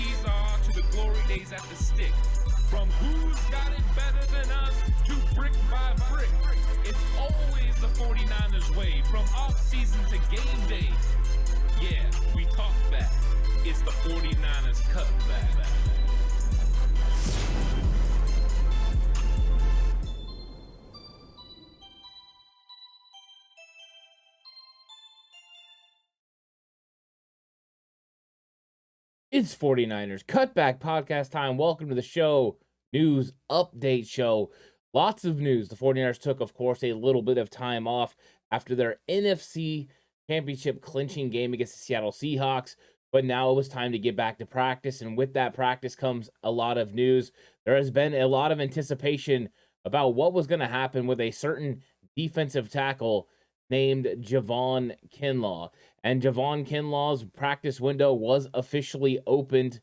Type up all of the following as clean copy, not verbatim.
keys are to the glory days at the stick. From who's got it better than us to brick by brick. It's always the 49ers way, from off-season to game day. Yeah, we talk back. It's the 49ers Cutback. It's 49ers Cutback Podcast time. Welcome to the show, news update show. Lots of news. The 49ers took, of course, a little bit of time off after their NFC Championship clinching game against the Seattle Seahawks, but now it was time to get back to practice, and with that practice comes a lot of news. There has been a lot of anticipation about what was going to happen with a certain defensive tackle named Javon Kinlaw. And Javon Kinlaw's practice window was officially opened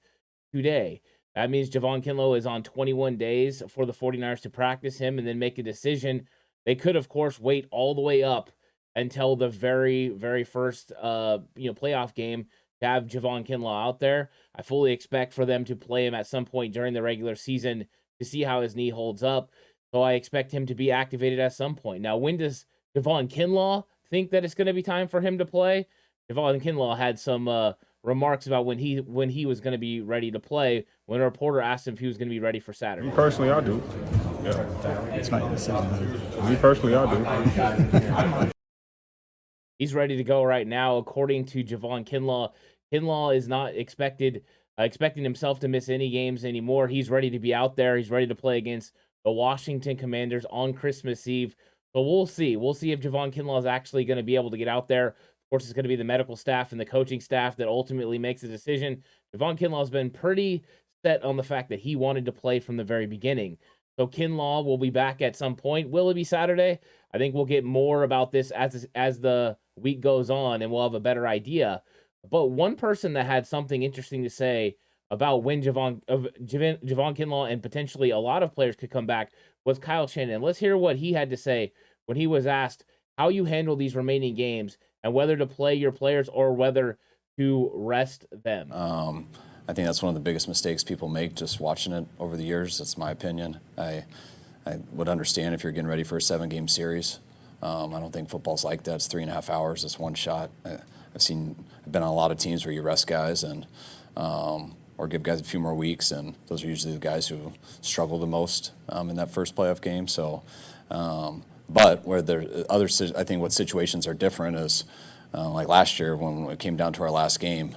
today. That means Javon Kinlaw is on 21 days for the 49ers to practice him and then make a decision. They could, of course, wait all the way up until the very, very first playoff game to have Javon Kinlaw out there. I fully expect for them to play him at some point during the regular season to see how his knee holds up. So I expect him to be activated at some point. Now, when does Javon Kinlaw think that it's going to be time for him to play? Javon Kinlaw had some remarks about when he was going to be ready to play when a reporter asked him if he was going to be ready for Saturday. Me personally, I do. Yeah. It's not your decision. Me personally, I do. He's ready to go right now, according to Javon Kinlaw. Kinlaw is not expecting himself to miss any games anymore. He's ready to be out there. He's ready to play against the Washington Commanders on Christmas Eve. So we'll see. We'll see if Javon Kinlaw is actually going to be able to get out there. Of course, it's going to be the medical staff and the coaching staff that ultimately makes the decision. Javon Kinlaw has been pretty set on the fact that he wanted to play from the very beginning. So Kinlaw will be back at some point. Will it be Saturday? I think we'll get more about this as the week goes on, and we'll have a better idea. But one person that had something interesting to say about when Javon Kinlaw and potentially a lot of players could come back was Kyle Shanahan. Let's hear what he had to say when he was asked how you handle these remaining games and whether to play your players or whether to rest them. I think that's one of the biggest mistakes people make just watching it over the years. That's my opinion. I would understand if you're getting ready for a 7-game series. I don't think football's like that. It's 3.5 hours. It's one shot. I've been on a lot of teams where you rest guys and or give guys a few more weeks, and those are usually the guys who struggle the most in that first playoff game. So, but where there I think what situations are different is like last year when it came down to our last game.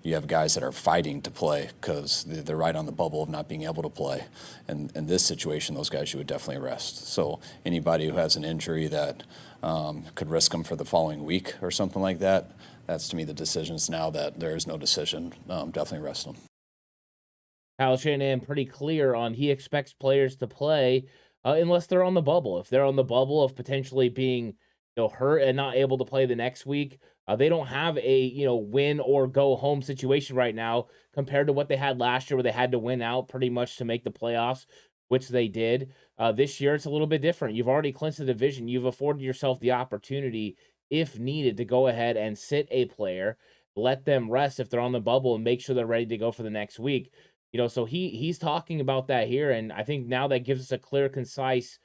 You have guys that are fighting to play because they're right on the bubble of not being able to play. And in this situation, those guys you would definitely rest. So anybody who has an injury that could risk them for the following week or something like that, that's to me the decisions now that there is no decision. Definitely rest them. Kyle Shanahan pretty clear on he expects players to play unless they're on the bubble. If they're on the bubble of potentially being hurt and not able to play the next week, they don't have a win or go home situation right now compared to what they had last year where they had to win out pretty much to make the playoffs, which they did. This year it's a little bit different. You've already clinched the division. You've afforded yourself the opportunity, if needed, to go ahead and sit a player, let them rest if they're on the bubble, and make sure they're ready to go for the next week. So he's talking about that here, and I think now that gives us a clear, concise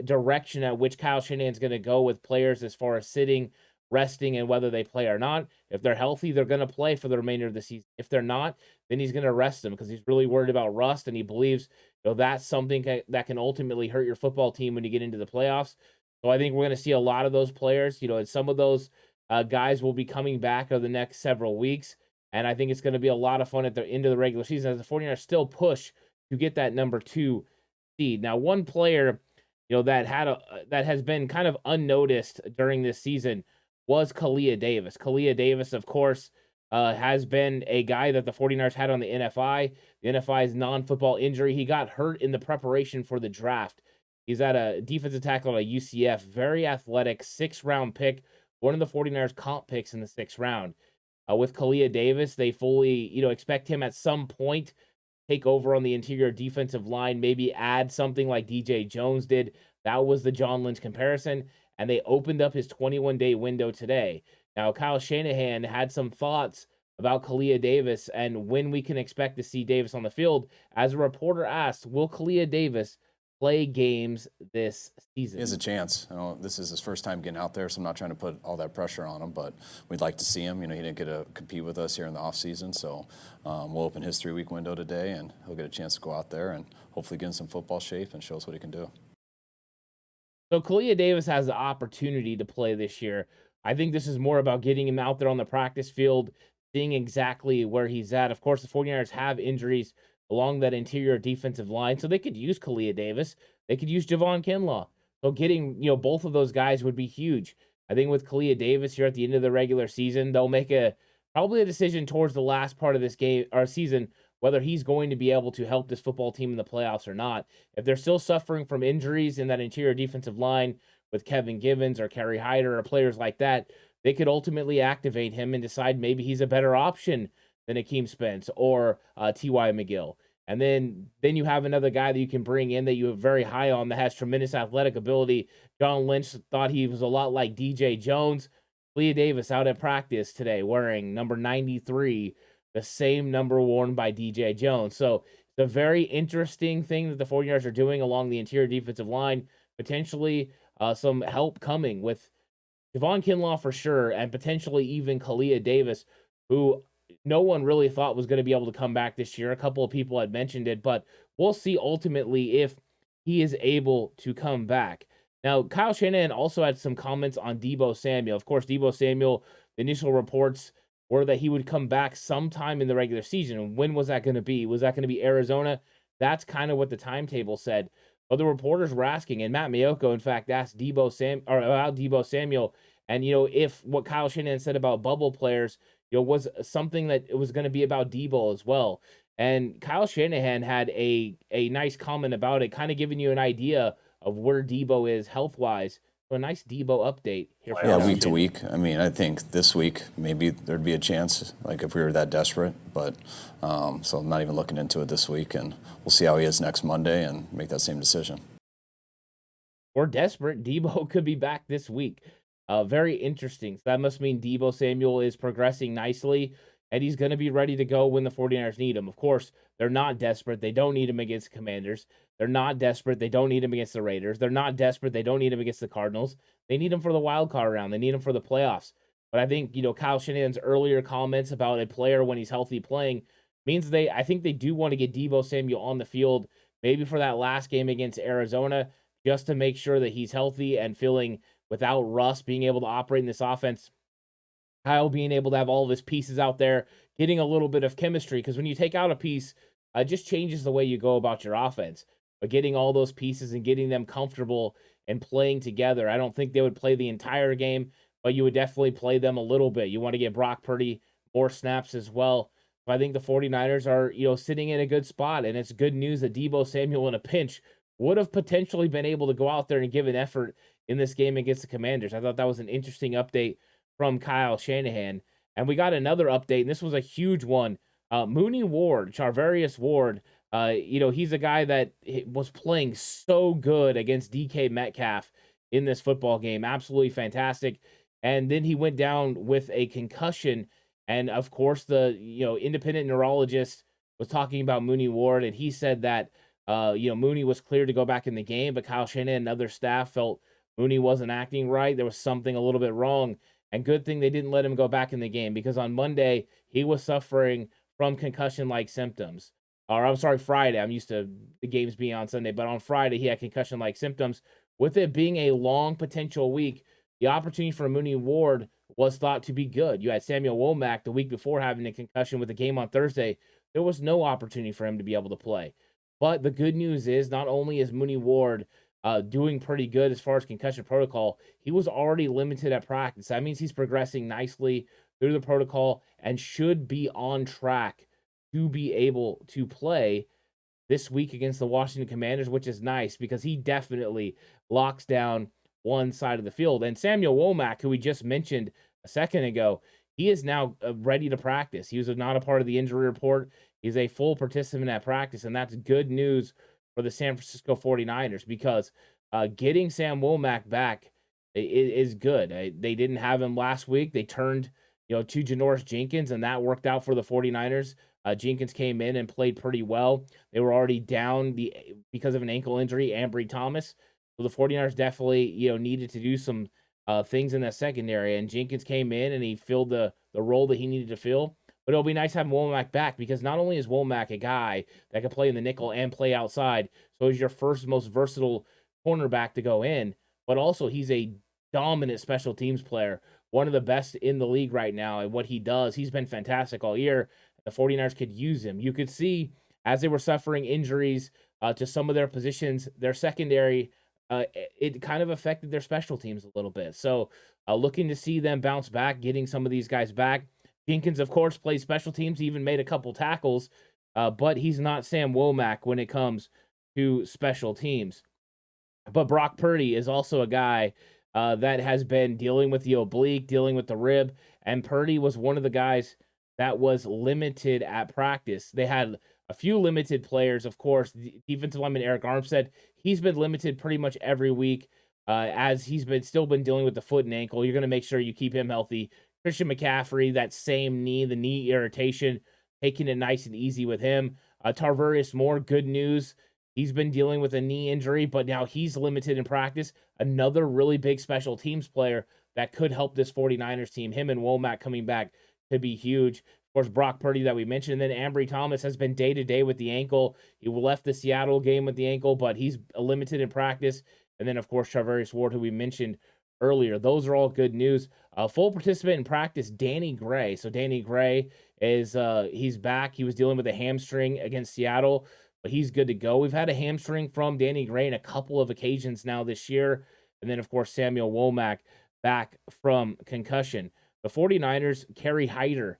direction at which Kyle Shanahan's going to go with players as far as sitting, resting, and whether they play or not. If they're healthy, they're going to play for the remainder of the season. If they're not, then he's going to rest them because he's really worried about rust, and he believes that's something that can ultimately hurt your football team when you get into the playoffs. So I think we're going to see a lot of those players, and some of those guys will be coming back over the next several weeks, and I think it's going to be a lot of fun at the end of the regular season as the 49ers still push to get that number 2 seed. Now, one player that has been kind of unnoticed during this season was Kalia Davis. Kalia Davis, of course, has been a guy that the 49ers had on the NFI. The NFI's non-football injury. He got hurt in the preparation for the draft. He's at a defensive tackle at UCF. Very athletic, 6th-round pick. One of the 49ers comp picks in the 6th round. With Kalia Davis, they fully expect him at some point take over on the interior defensive line, maybe add something like DJ Jones did. That was the John Lynch comparison, and they opened up his 21-day window today. Now, Kyle Shanahan had some thoughts about Kalia Davis and when we can expect to see Davis on the field. As a reporter asked, will Kalia Davis play games this season? He has a chance. This is his first time getting out there, so I'm not trying to put all that pressure on him, but we'd like to see him. He didn't get to compete with us here in the offseason, so we'll open his 3-week window today, and he'll get a chance to go out there and hopefully get in some football shape and show us what he can do. So Kalia Davis has the opportunity to play this year. I think this is more about getting him out there on the practice field, seeing exactly where he's at. Of course, the 49ers have injuries along that interior defensive line, so they could use Kalia Davis. They could use Javon Kinlaw. So getting, both of those guys would be huge. I think with Kalia Davis here at the end of the regular season, they'll make probably a decision towards the last part of this game or season whether he's going to be able to help this football team in the playoffs or not. If they're still suffering from injuries in that interior defensive line with Kevin Givens or Kerry Heider or players like that, they could ultimately activate him and decide maybe he's a better option than Akeem Spence or T.Y. McGill. And then you have another guy that you can bring in that you are very high on that has tremendous athletic ability. John Lynch thought he was a lot like DJ Jones. Kalia Davis out at practice today wearing number 93, the same number worn by DJ Jones. So it's a very interesting thing that the 49ers are doing along the interior defensive line. Potentially some help coming with Javon Kinlaw for sure, and potentially even Kalia Davis, who no one really thought was going to be able to come back this year. A couple of people had mentioned it, but we'll see ultimately if he is able to come back. Now, Kyle Shanahan also had some comments on Deebo Samuel. Of course, Deebo Samuel, the initial reports were that he would come back sometime in the regular season. When was that going to be? Was that going to be Arizona? That's kind of what the timetable said. But the reporters were asking, and Matt Maiocco, in fact, asked about Deebo Samuel, and if what Kyle Shanahan said about bubble players, was something that it was going to be about Deebo as well. And Kyle Shanahan had a nice comment about it, kind of giving you an idea of where Deebo is health-wise. So a nice Deebo update here. Yeah, week to week. I think this week maybe there'd be a chance, like if we were that desperate. But so I'm not even looking into it this week, and we'll see how he is next Monday and make that same decision. We're desperate. Deebo could be back this week. Very interesting. So that must mean Deebo Samuel is progressing nicely, and he's going to be ready to go when the 49ers need him. Of course, they're not desperate. They don't need him against the Commanders. They're not desperate. They don't need him against the Raiders. They're not desperate. They don't need him against the Cardinals. They need him for the wild card round. They need him for the playoffs. But I think, Kyle Shanahan's earlier comments about a player when he's healthy playing means I think they do want to get Deebo Samuel on the field, maybe for that last game against Arizona, just to make sure that he's healthy and feeling without Russ being able to operate in this offense. Kyle being able to have all of his pieces out there, getting a little bit of chemistry, because when you take out a piece, it just changes the way you go about your offense. But getting all those pieces and getting them comfortable and playing together, I don't think they would play the entire game, but you would definitely play them a little bit. You want to get Brock Purdy more snaps as well. So I think the 49ers are, sitting in a good spot, and it's good news that Deebo Samuel in a pinch would have potentially been able to go out there and give an effort in this game against the Commanders. I thought that was an interesting update from Kyle Shanahan. And we got another update, and this was a huge one. Mooney Ward, Charvarious Ward, he's a guy that was playing so good against DK Metcalf in this football game. Absolutely fantastic. And then he went down with a concussion. And, of course, the independent neurologist was talking about Mooney Ward, and he said that, Mooney was clear to go back in the game, but Kyle Shanahan and other staff felt Mooney wasn't acting right. There was something a little bit wrong. And good thing they didn't let him go back in the game, because on Monday, he was suffering from concussion-like symptoms. Or I'm sorry, Friday. I'm used to the games being on Sunday, but on Friday, he had concussion-like symptoms. With it being a long potential week, the opportunity for Mooney Ward was thought to be good. You had Sauel Womack the week before having a concussion with the game on Thursday. There was no opportunity for him to be able to play. But the good news is not only is Mooney Ward doing pretty good as far as concussion protocol, he was already limited at practice. That means he's progressing nicely through the protocol and should be on track to be able to play this week against the Washington Commanders, which is nice because he definitely locks down one side of the field. And Sauel Womack, who we just mentioned a second ago, he is now ready to practice. He was not a part of the injury report. He's a full participant at practice, and that's good news for the San Francisco 49ers, because getting Sauel Womack back is good. They didn't have him last week. They turned to Janoris Jenkins, and that worked out for the 49ers. Jenkins came in and played pretty well. They were already down because of an ankle injury, Ambry Thomas. So the 49ers definitely, needed to do some things in that secondary. And Jenkins came in and he filled the role that he needed to fill. But it'll be nice having Womack back, because not only is Womack a guy that can play in the nickel and play outside, so he's your first most versatile cornerback to go in, but also he's a dominant special teams player, one of the best in the league right now. And what he does, he's been fantastic all year. The 49ers could use him. You could see as they were suffering injuries to some of their positions, their secondary, it kind of affected their special teams a little bit. So looking to see them bounce back, getting some of these guys back. Jenkins, of course, plays special teams. He even made a couple tackles, but he's not Sam Womack when it comes to special teams. But Brock Purdy is also a guy that has been dealing with the oblique, dealing with the rib, and Purdy was one of the guys that was limited at practice. They had a few limited players, of course. Defensive lineman Eric Armstead, he's been limited pretty much every week as he's still been dealing with the foot and ankle. You're going to make sure you keep him healthy. Christian McCaffrey, that same knee, the knee irritation, taking it nice and easy with him. Charvarious Ward, good news. He's been dealing with a knee injury, but now he's limited in practice. Another really big special teams player that could help this 49ers team. Him and Womack coming back could be huge. Of course, Brock Purdy that we mentioned. And then Ambry Thomas has been day-to-day with the ankle. He left the Seattle game with the ankle, but he's limited in practice. And then, of course, Charvarious Ward, who we mentioned earlier. Those are all good news. Full participant in practice, Danny Gray. So Danny Gray is he's back. He was dealing with a hamstring against Seattle, but he's good to go. We've had a hamstring from Danny Gray in a couple of occasions now this year. And then, of course, Sauel Womack back from concussion. The 49ers, Kerry Heider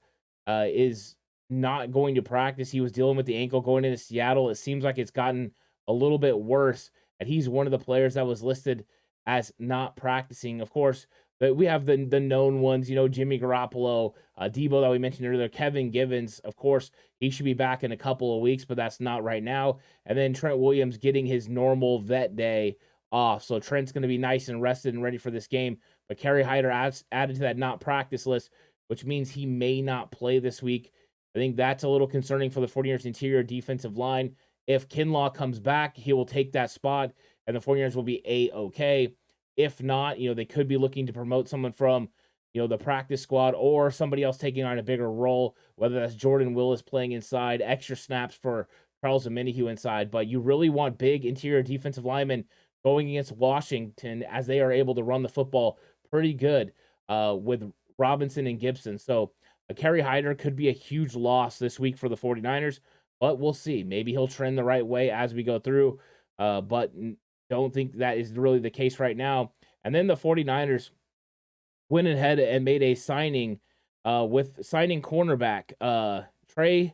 is not going to practice. He was dealing with the ankle going into Seattle. It seems like it's gotten a little bit worse, and he's one of the players that was listed as not practicing. Of course, we have the known ones, Jimmy Garoppolo, Deebo that we mentioned earlier, Kevin Givens. Of course, he should be back in a couple of weeks, but that's not right now. And then Trent Williams getting his normal vet day off. So Trent's going to be nice and rested and ready for this game. But Kerry Heider added to that not practice list, which means he may not play this week. I think that's a little concerning for the 49ers interior defensive line. If Kinlaw comes back, he will take that spot, and the 49ers will be A-okay. If not, they could be looking to promote someone from, the practice squad or somebody else taking on a bigger role, whether that's Jordan Willis playing inside, extra snaps for Charles Omenihu inside. But you really want big interior defensive linemen going against Washington, as they are able to run the football pretty good with Robinson and Gibson. So Kerry Heider could be a huge loss this week for the 49ers, but we'll see. Maybe he'll trend the right way as we go through, but don't think that is really the case right now. And then the 49ers went ahead and made a signing with signing cornerback Trey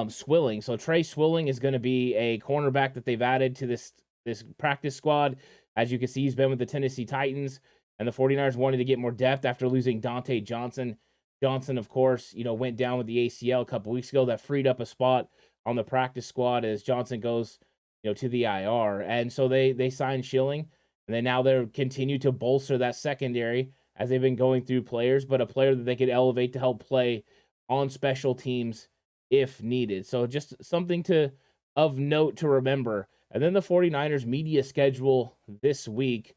Swilling. So Trey Swilling is going to be a cornerback that they've added to this practice squad. As you can see, he's been with the Tennessee Titans, and the 49ers wanted to get more depth after losing Dante Johnson. Johnson, of course, went down with the ACL a couple weeks ago. That freed up a spot on the practice squad as Johnson goes, to the IR. And so they signed Schilling, and then now they're continue to bolster that secondary as they've been going through players, but a player that they could elevate to help play on special teams if needed. So just something of note to remember. And then the 49ers media schedule this week.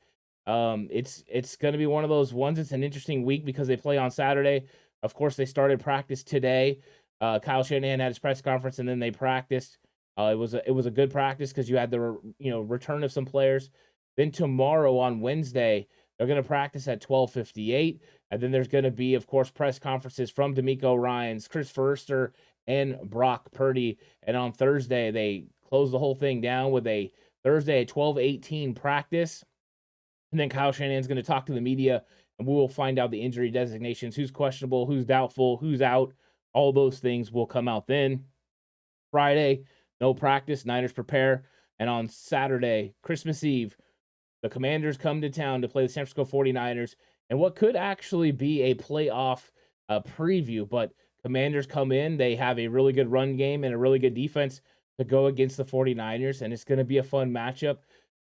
It's going to be one of those ones. It's an interesting week because they play on Saturday. Of course, they started practice today. Kyle Shanahan had his press conference, and then they practiced. It was a good practice because you had the return of some players. Then tomorrow on Wednesday, they're going to practice at 12:58, and then there's going to be, of course, press conferences from D'Amico Ryans, Chris Forster, and Brock Purdy. And on Thursday, they close the whole thing down with a Thursday at 12:18 practice. And then Kyle Shanahan's going to talk to the media, and we will find out the injury designations, who's questionable, who's doubtful, who's out. All those things will come out then. Friday, no practice. Niners prepare. And on Saturday, Christmas Eve, the Commanders come to town to play the San Francisco 49ers. And what could actually be a playoff preview, but Commanders come in. They have a really good run game and a really good defense to go against the 49ers, and it's going to be a fun matchup.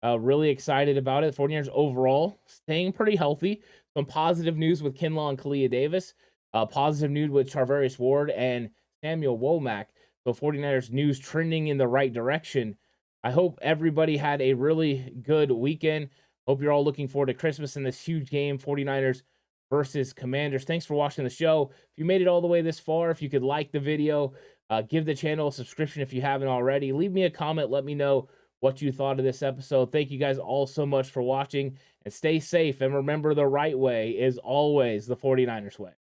Really excited about it. 49ers overall staying pretty healthy. Some positive news with Kinlaw and Kalia Davis. Positive news with Charvarious Ward and Sauel Womack. So 49ers news trending in the right direction. I hope everybody had a really good weekend. Hope you're all looking forward to Christmas and this huge game, 49ers versus Commanders. Thanks for watching the show. If you made it all the way this far, if you could like the video, give the channel a subscription if you haven't already. Leave me a comment. Let me know what you thought of this episode. Thank you guys all so much for watching, and stay safe. And remember, the right way is always the 49ers way.